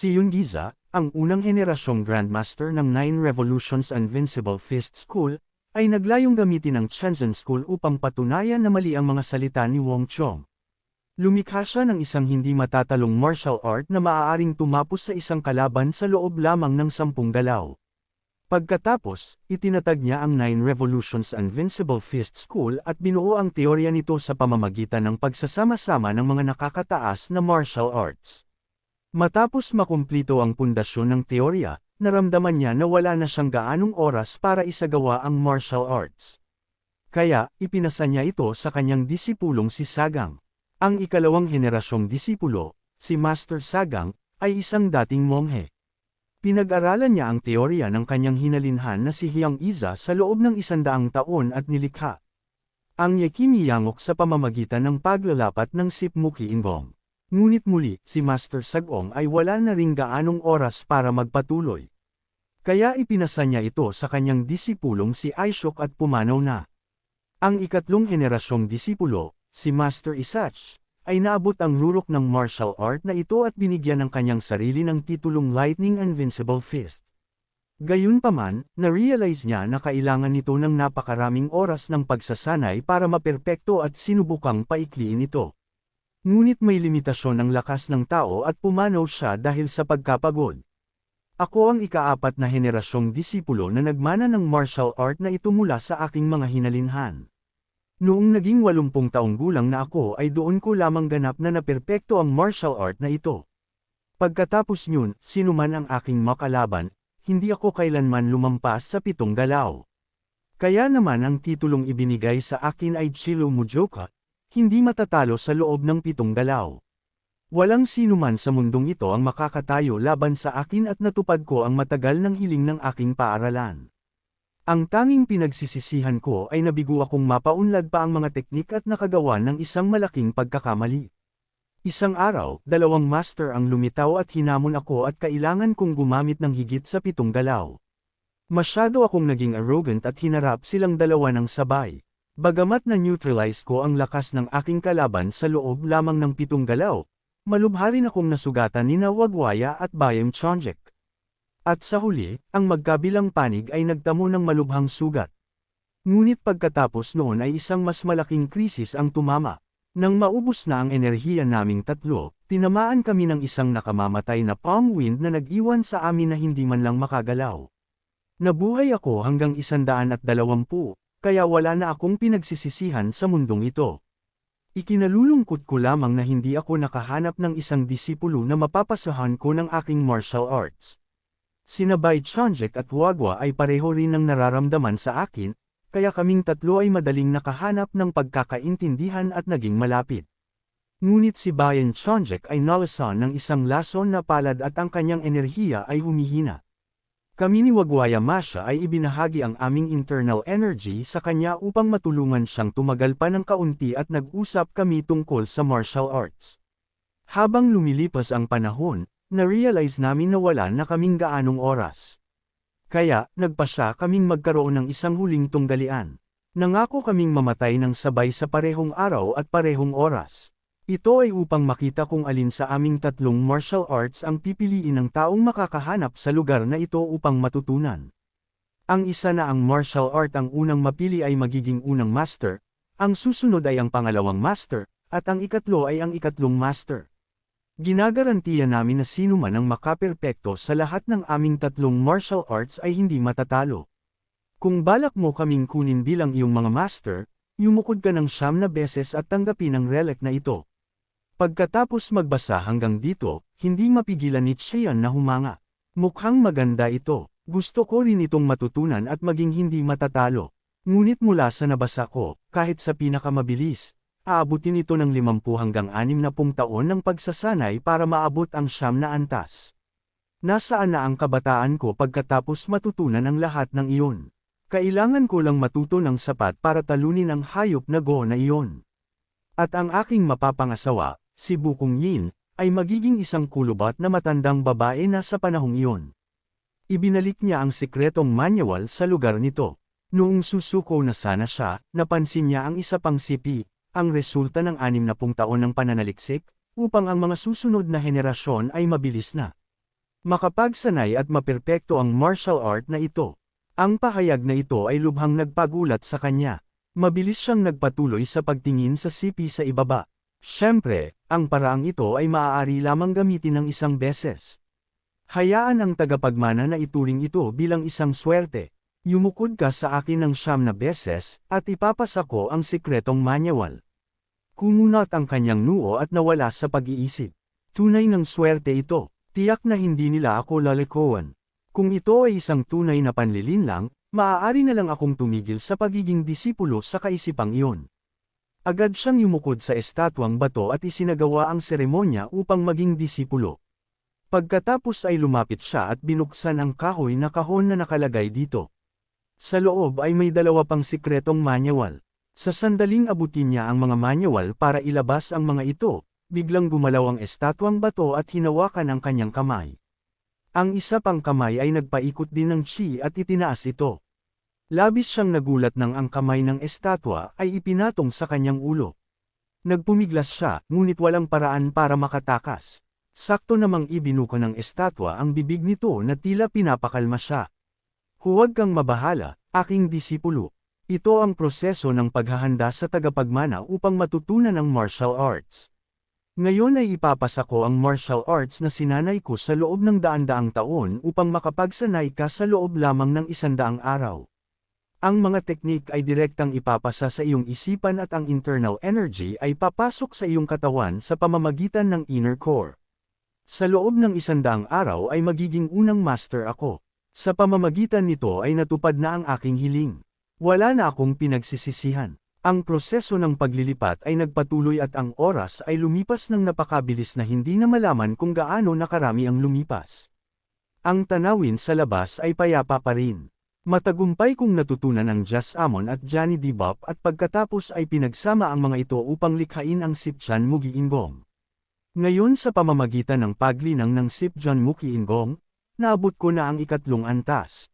Si Yungiza, ang unang henerasyong Grandmaster ng Nine Revolutions Invincible Fist School, ay naglayong gamitin ang Shenzhen School upang patunayan na mali ang mga salita ni Wong Chong. Lumikha siya ng isang hindi matatalong martial art na maaaring tumapos sa isang kalaban sa loob lamang ng 10 galaw. Pagkatapos, itinatag niya ang Nine Revolutions Invincible Fist School at binuo ang teorya nito sa pamamagitan ng pagsasama-sama ng mga nakakataas na martial arts. Matapos makumplito ang pundasyon ng teorya, naramdaman niya na wala na siyang gaanong oras para isagawa ang martial arts. Kaya, ipinasa niya ito sa kanyang disipulong si Sagang. Ang ikalawang henerasyong disipulo, si Master Sagang, ay isang dating monghe. Pinag-aralan niya ang teorya ng kanyang hinalinhan na si Hyang Iza sa loob ng 100 taon at nilikha ang Yakimiyangok sa pamamagitan ng paglalapat ng Sipmuki Inggong. Ngunit muli, si Master Sagong ay wala na ring gaanong oras para magpatuloy. Kaya ipinasa niya ito sa kanyang disipulong si Aishok at pumanaw na. Ang ikatlong henerasyong disipulo, si Master Isach, ay naabot ang rurok ng martial art na ito at binigyan ng kanyang sarili ng titulong Lightning Invincible Fist. Gayunpaman, na-realize niya na kailangan nito ng napakaraming oras ng pagsasanay para maperpekto at sinubukang paikliin ito. Ngunit may limitasyon ang lakas ng tao at pumanaw siya dahil sa pagkapagod. Ako ang ika-4 na henerasyong disipulo na nagmana ng martial art na ito mula sa aking mga hinalinhan. Noong naging 80 taong gulang na ako ay doon ko lamang ganap na naperpekto ang martial art na ito. Pagkatapos nyun, sino man ang aking makalaban, hindi ako kailanman lumampas sa 7 galaw. Kaya naman ang titulong ibinigay sa akin ay Chilo Mujoka, hindi matatalo sa loob ng 7 galaw. Walang sino man sa mundong ito ang makakatayo laban sa akin at natupad ko ang matagal ng hiling ng aking paaralan. Ang tanging pinagsisisihan ko ay nabigo akong mapaunlad pa ang mga teknik at nakagawa ng isang malaking pagkakamali. Isang araw, 2 master ang lumitaw at hinamon ako at kailangan kong gumamit ng higit sa 7 galaw. Masyado akong naging arrogant at hinarap silang dalawa ng sabay. Bagamat na-neutralize ko ang lakas ng aking kalaban sa loob lamang ng 7 galaw, malubha rin akong nasugatan ni Wagwaya at Bayem Chonjek. At sa huli, ang magkabilang panig ay nagtamo ng malubhang sugat. Ngunit pagkatapos noon ay isang mas malaking krisis ang tumama. Nang maubos na ang enerhiya naming tatlo, tinamaan kami ng isang nakamamatay na palm wind na nag-iwan sa amin na hindi man lang makagalaw. Nabuhay ako hanggang 120, kaya wala na akong pinagsisisihan sa mundong ito. Ikinalulungkot ko lamang na hindi ako nakahanap ng isang disipulo na mapapasahan ko ng aking martial arts. Sina Bai Chonjek at Wagwa ay pareho rin ng nararamdaman sa akin, kaya kaming tatlo ay madaling nakahanap ng pagkakaintindihan at naging malapit. Ngunit si Bayan Chonjek ay nalasan ng isang lason na palad at ang kanyang enerhiya ay humihina. Kami ni Wagwaya Masha ay ibinahagi ang aming internal energy sa kanya upang matulungan siyang tumagal pa ng kaunti at nag-usap kami tungkol sa martial arts. Habang lumilipas ang panahon, na-realize namin na wala na kaming gaanong oras. Kaya, nagpasya kaming magkaroon ng isang huling tunggalian. Nangako kaming mamatay ng sabay sa parehong araw at parehong oras. Ito ay upang makita kung alin sa aming tatlong martial arts ang pipiliin ng taong makakahanap sa lugar na ito upang matutunan. Ang isa na ang martial art ang unang mapili ay magiging unang master, ang susunod ay ang pangalawang master, at ang ikatlo ay ang ikatlong master. Ginagarantiya namin na sino man ang makaperpekto sa lahat ng aming tatlong martial arts ay hindi matatalo. Kung balak mo kaming kunin bilang iyong mga master, yumukod ka ng 9 na beses at tanggapin ang relic na ito. Pagkatapos magbasa hanggang dito, hindi mapigilan ni Cheon na humanga. Mukhang maganda ito. Gusto ko rin itong matutunan at maging hindi matatalo. Ngunit mula sa nabasa ko, kahit sa pinakamabilis, aabutin ito ng 50 hanggang 60 taon ng pagsasanay para maabot ang 9 na antas. Nasaan na ang kabataan ko pagkatapos matutunan ang lahat ng iyon? Kailangan ko lang matuto ng sapat para talunin ang hayop na Go na iyon. At ang aking mapapangasawa, si Bukong Yin, ay magiging isang kulubat na matandang babae na sa panahong iyon. Ibinalik niya ang sikretong manual sa lugar nito. Noong susuko na sana siya, napansin niya ang isa pang sipi, ang resulta ng 60 taon ng pananaliksik, upang ang mga susunod na henerasyon ay mabilis na Makapagsanay at maperpekto ang martial art na ito. Ang pahayag na ito ay lubhang nagpagulat sa kanya. Mabilis siyang nagpatuloy sa pagtingin sa sipi sa ibaba. Siyempre, ang paraang ito ay maaari lamang gamitin ng isang beses. Hayaan ang tagapagmana na ituring ito bilang isang swerte. Yumukod ka sa akin ng 9 na beses, at ipapasa ko ang sikretong manual. Kumunat ang kanyang noo at nawala sa pag-iisip. Tunay ng swerte ito. Tiyak na hindi nila ako lalikoan. Kung ito ay isang tunay na panlilinlang, maaari na lang akong tumigil sa pagiging disipulo sa kaisipang iyon. Agad siyang yumukod sa estatwang bato at isinagawa ang seremonya upang maging disipulo. Pagkatapos ay lumapit siya at binuksan ang kahoy na kahon na nakalagay dito. Sa loob ay may 2 pang sikretong manual. Sa sandaling abutin niya ang mga manual para ilabas ang mga ito, biglang gumalaw ang estatwang bato at hinawakan ang kanyang kamay. Ang isa pang kamay ay nagpaikot din ng chi at itinaas ito. Labis siyang nagulat nang ang kamay ng estatwa ay ipinatong sa kanyang ulo. Nagpumiglas siya, ngunit walang paraan para makatakas. Sakto namang ibinuko ng estatwa ang bibig nito na tila pinapakalma siya. Huwag kang mabahala, aking disipulo. Ito ang proseso ng paghahanda sa tagapagmana upang matutunan ang martial arts. Ngayon ay ipapasa ko ang martial arts na sinanay ko sa loob ng 100 taon upang makapagsanay ka sa loob lamang ng 100 araw. Ang mga teknik ay direktang ipapasa sa iyong isipan at ang internal energy ay papasok sa iyong katawan sa pamamagitan ng inner core. Sa loob ng 100 araw ay magiging unang master ako. Sa pamamagitan nito ay natupad na ang aking hiling. Wala na akong pinagsisisihan. Ang proseso ng paglilipat ay nagpatuloy at ang oras ay lumipas ng napakabilis na hindi na malaman kung gaano nakarami ang lumipas. Ang tanawin sa labas ay payapa pa rin. Matagumpay kong natutunan ang Just Amon at Johnny Dibop at pagkatapos ay pinagsama ang mga ito upang likhain ang Sipjan Mugiinggong. Ngayon sa pamamagitan ng paglinang ng Sipjan Mugiinggong, naabot ko na ang 3 antas.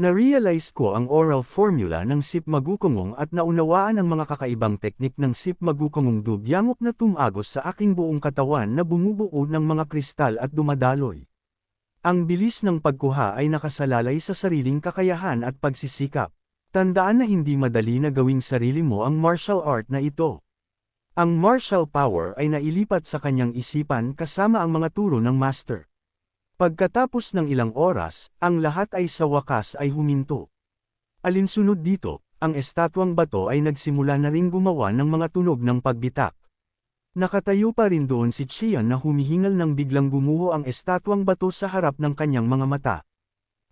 Na-realize ko ang oral formula ng Sip Magukongong at naunawaan ang mga kakaibang teknik ng Sip Magukongong dubyangok na tumagos sa aking buong katawan na bumubuo ng mga kristal at dumadaloy. Ang bilis ng pagkuha ay nakasalalay sa sariling kakayahan at pagsisikap. Tandaan na hindi madali na gawing sarili mo ang martial art na ito. Ang martial power ay nailipat sa kanyang isipan kasama ang mga turo ng master. Pagkatapos ng ilang oras, ang lahat ay sa wakas ay huminto. Alinsunod dito, ang estatwang bato ay nagsimula na ring gumawa ng mga tunog ng pagbitak. Nakatayo pa rin doon si Qian na humihingal nang biglang gumuho ang estatwang bato sa harap ng kanyang mga mata.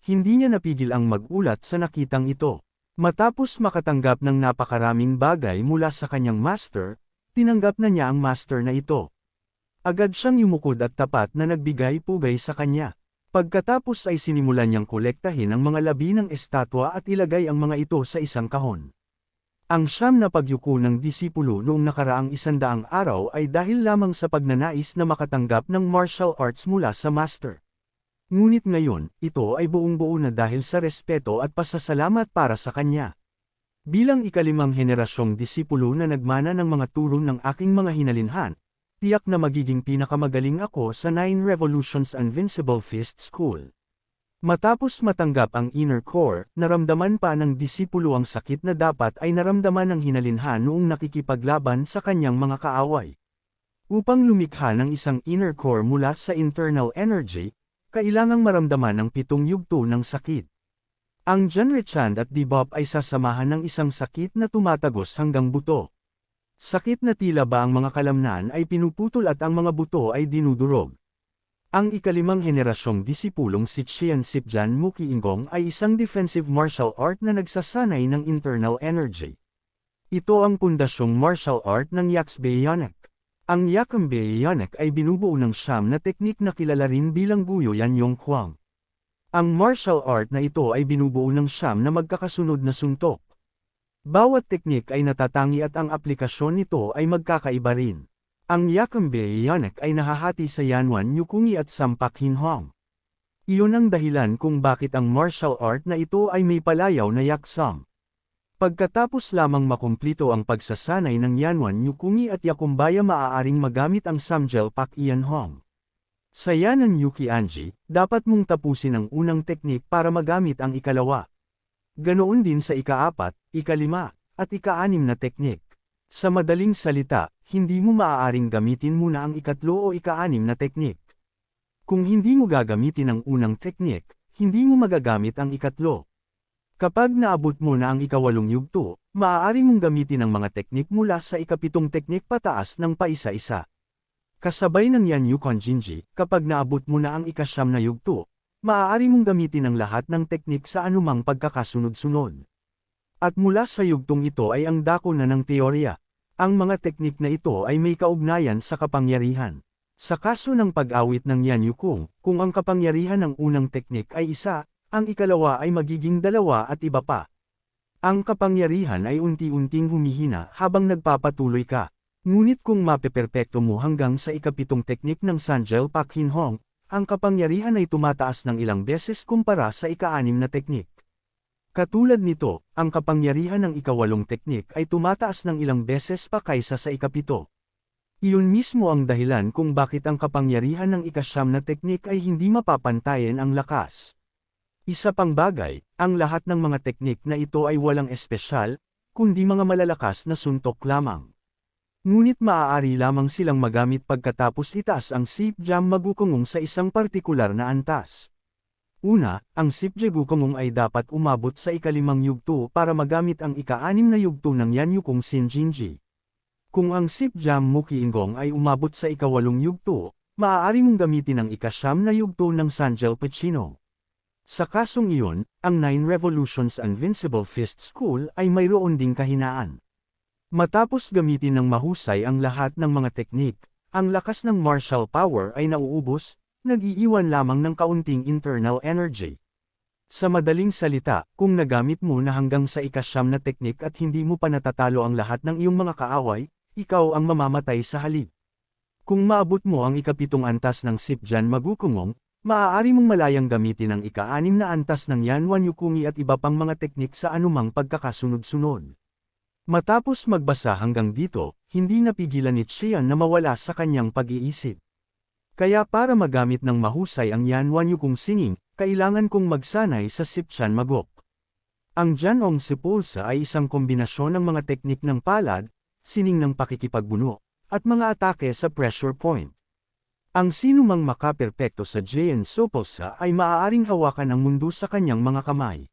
Hindi niya napigil ang magulat sa nakitang ito. Matapos makatanggap ng napakaraming bagay mula sa kanyang master, tinanggap na niya ang master na ito. Agad siyang yumukod at tapat na nagbigay-pugay sa kanya. Pagkatapos ay sinimulan niyang kolektahin ang mga labi ng estatwa at ilagay ang mga ito sa isang kahon. Ang 9 na pagyuko ng disipulo noong nakaraang 100 araw ay dahil lamang sa pagnanais na makatanggap ng martial arts mula sa master. Ngunit ngayon, ito ay buong-buo na dahil sa respeto at pasasalamat para sa kanya. Bilang ika-5 henerasyong disipulo na nagmana ng mga turo ng aking mga hinalinhan, tiyak na magiging pinakamagaling ako sa 9 Revolutions Invincible Fist School. Matapos matanggap ang inner core, naramdaman pa ng disipulo ang sakit na dapat ay naramdaman ng hinalinhan noong nakikipaglaban sa kanyang mga kaaway. Upang lumikha ng isang inner core mula sa internal energy, kailangang maramdaman ang 7 yugto ng sakit. Ang Genrechand at Dibop ay sasamahan ng isang sakit na tumatagos hanggang buto. Sakit na tila ba ang mga kalamnan ay pinuputol at ang mga buto ay dinudurog. Ang ika-5 henerasyong disipulong si Qian Sipjan Mugiinggong ay isang defensive martial art na nagsasanay ng internal energy. Ito ang pundasyong martial art ng Yaxbayonek. Ang Yakambyonek ay binubuo ng 9 na teknik na kilala rin bilang Guyoyan Yonghuang. Ang martial art na ito ay binubuo ng 9 na magkakasunod na suntok. Bawat teknik ay natatangi at ang aplikasyon nito ay magkakaiba rin. Ang Yakambyonek ay nahahati sa Yanwan Yukungi at Sampak Hinhong. Iyon ang dahilan kung bakit ang martial art na ito ay may palayaw na yaksam. Pagkatapos lamang makumplito ang pagsasanay ng Yanwan Yukungi at Yakumbaya maaaring magamit ang Samgel Pak Ianhong. Sa Yanan Yuki Anji, dapat mong tapusin ang unang teknik para magamit ang ikalawa. Ganoon din sa ika-4, ika-5, at ika-6 na teknik. Sa madaling salita, hindi mo maaaring gamitin muna ang ikatlo o ika-6 na teknik. Kung hindi mo gagamitin ang unang teknik, hindi mo magagamit ang ikatlo. Kapag naabot mo na ang ika-8 yugto, maaari mong gamitin ang mga teknik mula sa ika-7 teknik pataas ng paisa-isa. Kasabay ng Yan Yukon Jinji, kapag naabot mo na ang ika-9 na yugto, maaari mong gamitin ang lahat ng teknik sa anumang pagkakasunod-sunod. At mula sa yugtong ito ay ang dako na ng teorya. Ang mga teknik na ito ay may kaugnayan sa kapangyarihan. Sa kaso ng pag-awit ng Yan Yukong, kung ang kapangyarihan ng unang teknik ay isa, ang ikalawa ay magiging 2 at iba pa. Ang kapangyarihan ay unti-unting humihina habang nagpapatuloy ka. Ngunit kung mapeperpekto mo hanggang sa ika-7 teknik ng Sanjel Pakhinhong, ang kapangyarihan ay tumataas ng ilang beses kumpara sa ika-6 na teknik. Katulad nito, ang kapangyarihan ng ika-8 teknik ay tumataas ng ilang beses pa kaysa sa ika-7. Iyon mismo ang dahilan kung bakit ang kapangyarihan ng ika-9 na teknik ay hindi mapapantayan ang lakas. Isa pang bagay, ang lahat ng mga teknik na ito ay walang espesyal, kundi mga malalakas na suntok lamang. Ngunit maaari lamang silang magamit pagkatapos itaas ang Sipjam Magukongong sa isang partikular na antas. Una, ang Sipjagukongong ay dapat umabot sa ika-5 yugto para magamit ang ika-6 na yugto ng Yan Yukong Shinjinji. Kung ang Sipjam Mukiingong ay umabot sa ika-8 yugto, maaari mong gamitin ang ika-9 na yugto ng Sanjel Pachino. Sa kasong iyon, ang 9 Revolutions Invincible Fist School ay mayroon ding kahinaan. Matapos gamitin ng mahusay ang lahat ng mga teknik, ang lakas ng martial power ay nauubos, nag-iiwan lamang ng kaunting internal energy. Sa madaling salita, kung nagamit mo na hanggang sa ika-9 na teknik at hindi mo pa natatalo ang lahat ng iyong mga kaaway, ikaw ang mamamatay sa halip. Kung maabot mo ang ika-7 antas ng Sipjan Magukongong, maaari mong malayang gamitin ang ika-6 na antas ng Yan Wan Yukungi at iba pang mga teknik sa anumang pagkakasunod-sunod. Matapos magbasa hanggang dito, hindi napigilan ni Qian na mawala sa kanyang pag-iisip. Kaya para magamit ng mahusay ang Yan Wan Yukong singing, kailangan kong magsanay sa Sipchan Magok. Ang Janong Sipulsa ay isang kombinasyon ng mga teknik ng palad, sining ng pakikipagbuno, at mga atake sa pressure point. Ang sinumang makaperpekto sa Jayan Sopulsa ay maaaring hawakan ang mundo sa kanyang mga kamay.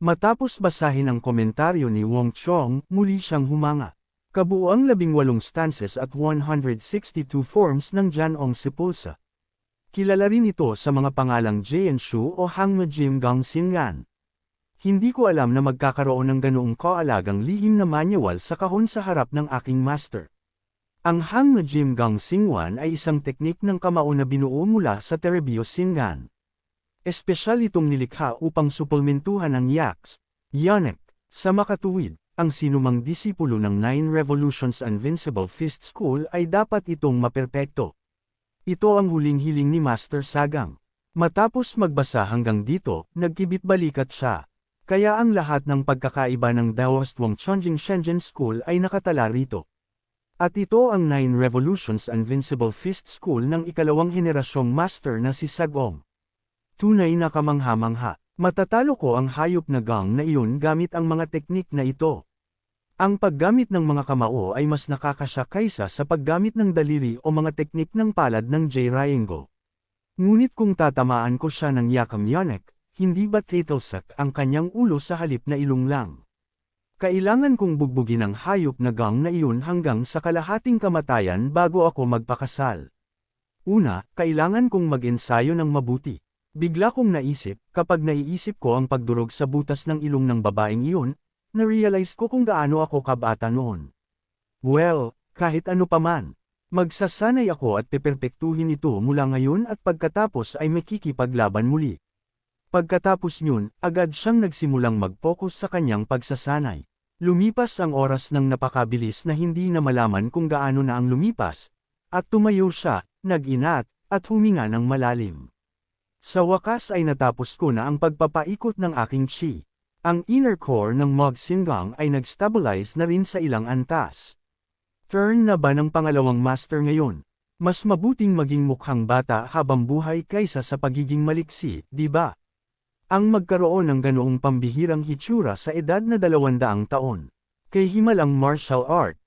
Matapos basahin ang komentaryo ni Wong Chong, muli siyang humanga. Kabuuang 18 stances at 162 forms ng Janong Sipulsa. Kilala rin ito sa mga pangalang Jianshu o Hangma Jim Gang Singan. Hindi ko alam na magkakaroon ng ganoong kaalagang lihim na manual sa kahon sa harap ng aking master. Ang Hangma Jim Gang Singwan ay isang teknik ng kamao na binuo mula sa Terebio Singan. Espesyal itong nilikha upang suplementuhan ang yaks, yonek. Sa makatuwid, ang sinumang disipulo ng 9 Revolutions Invincible Fist School ay dapat itong maperpekto. Ito ang huling hiling ni Master Sagang. Matapos magbasa hanggang dito, nagkibit-balikat siya. Kaya ang lahat ng pagkakaiba ng Daoist Wong Chongjing Shenzhen School ay nakatala rito. At ito ang 9 Revolutions Invincible Fist School ng ikalawang henerasyong master na si Sagong. Tunay na kamangha-mangha. Matatalo ko ang hayop na gang na iyon gamit ang mga teknik na ito. Ang paggamit ng mga kamao ay mas nakakasya kaysa sa paggamit ng daliri o mga teknik ng palad ng J-Ryengo. Ngunit kung tatamaan ko siya ng yakam yonek, hindi ba tatalsak ang kanyang ulo sa halip na ilong lang? Kailangan kong bugbugin ang hayop na gang na iyon hanggang sa kalahating kamatayan bago ako magpakasal. Una, kailangan kong mag-ensayo ng mabuti. Bigla kong naisip, kapag naiisip ko ang pagdurog sa butas ng ilong ng babaeng iyon, na-realize ko kung gaano ako kabata noon. Well, kahit ano paman, magsasanay ako at peperpektuhin ito mula ngayon at pagkatapos ay makikipaglaban muli. Pagkatapos yun, agad siyang nagsimulang mag-focus sa kanyang pagsasanay. Lumipas ang oras ng napakabilis na hindi na malaman kung gaano na ang lumipas, at tumayo siya, nag-inat, at huminga ng malalim. Sa wakas ay natapos ko na ang pagpapaikot ng aking chi. Ang inner core ng Mog Singang ay nag-stabilize na rin sa ilang antas. Turn na ba ng pangalawang master ngayon? Mas mabuting maging mukhang bata habang buhay kaysa sa pagiging maliksi, di ba? Ang magkaroon ng ganoong pambihirang hitsura sa edad na 200 taon. Kay himalang martial art,